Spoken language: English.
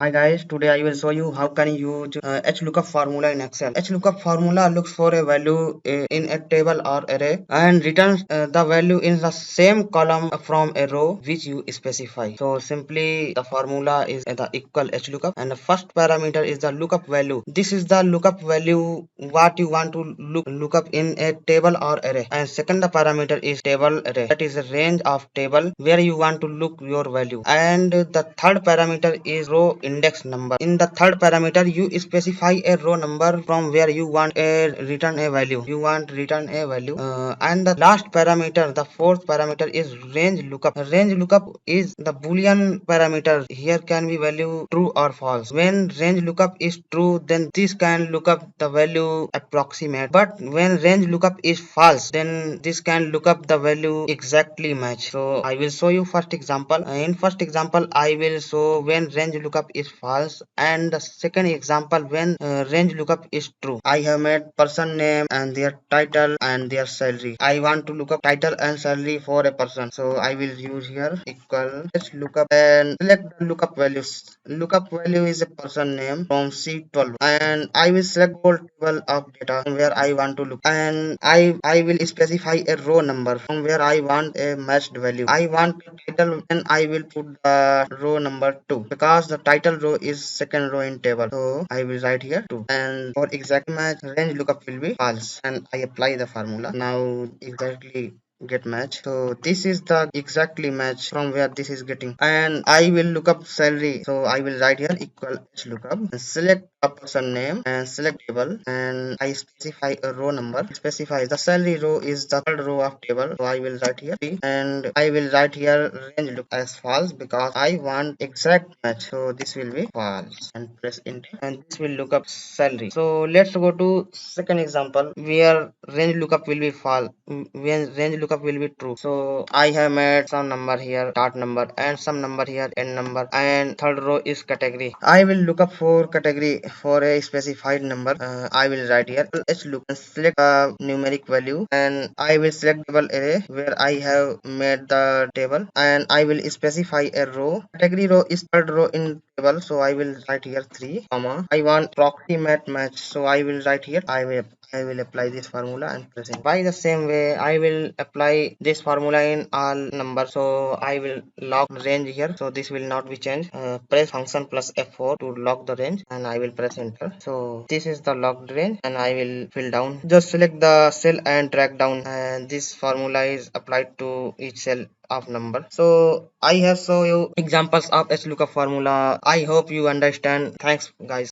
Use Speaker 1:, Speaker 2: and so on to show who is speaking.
Speaker 1: Hi guys, today I will show you how can you use HLOOKUP formula in Excel. HLOOKUP formula looks for a value in a table or array and returns the value in the same column from a row which you specify. So simply the formula is the equal HLOOKUP and the first parameter is the lookup value. This is the lookup value what you want to look up in a table or array. And second the parameter is table array. That is a range of table where you want to look your value. And the third parameter is row index number. In the third parameter you specify a row number from where you want a return a value. And the last parameter, the fourth parameter is range lookup. Range lookup is the boolean parameter. Here can be value true or false. When range lookup is true, then this can look up the value approximate, but when range lookup is false, then this can look up the value exactly match. So I will show you first example. In first example I will show when range lookup is false, and the second example when range lookup is true. I have made person name and their title and their salary. I want to look up title and salary for a person, so I will use here equal let's lookup and select the lookup values. Lookup value is a person name from C12, and I will select all table of data from where I want to look, and I will specify a row number from where I want a matched value. I want a title, and I will put the row number 2 because the title row is second row in table, so I will write here 2. And for exact match, range lookup will be false, and I apply the formula. Now exactly get match, so this is the exactly match from where this is getting. And I will look up salary, so I will write here equal h lookup and select a person name and select table, and I specify a row number. Specify the salary row is the third row of table, so I will write here 3, and I will write here range look as false because I want exact match, so this will be false, and press enter, and this will look up salary. So let's go to second example where range lookup will be false, when range lookup will be true. So I have made some number here start number and some number here end number, and third row is category. I will look up for category for a specified number. I will write here h look and select a numeric value, and I will select table array where I have made the table, and I will specify a row. Category row is third row in table, so I will write here 3 comma I want approximate match, so I will write here I will apply this formula and press it. By the same way I will apply this formula in all numbers, so I will lock range here, so this will not be changed. Press function plus F4 to lock the range, and I will press enter. So this is the locked range, and I will fill down. Just select the cell and drag down, and this formula is applied to each cell of number. So I have shown you examples of HLOOKUP formula. I hope you understand. Thanks guys.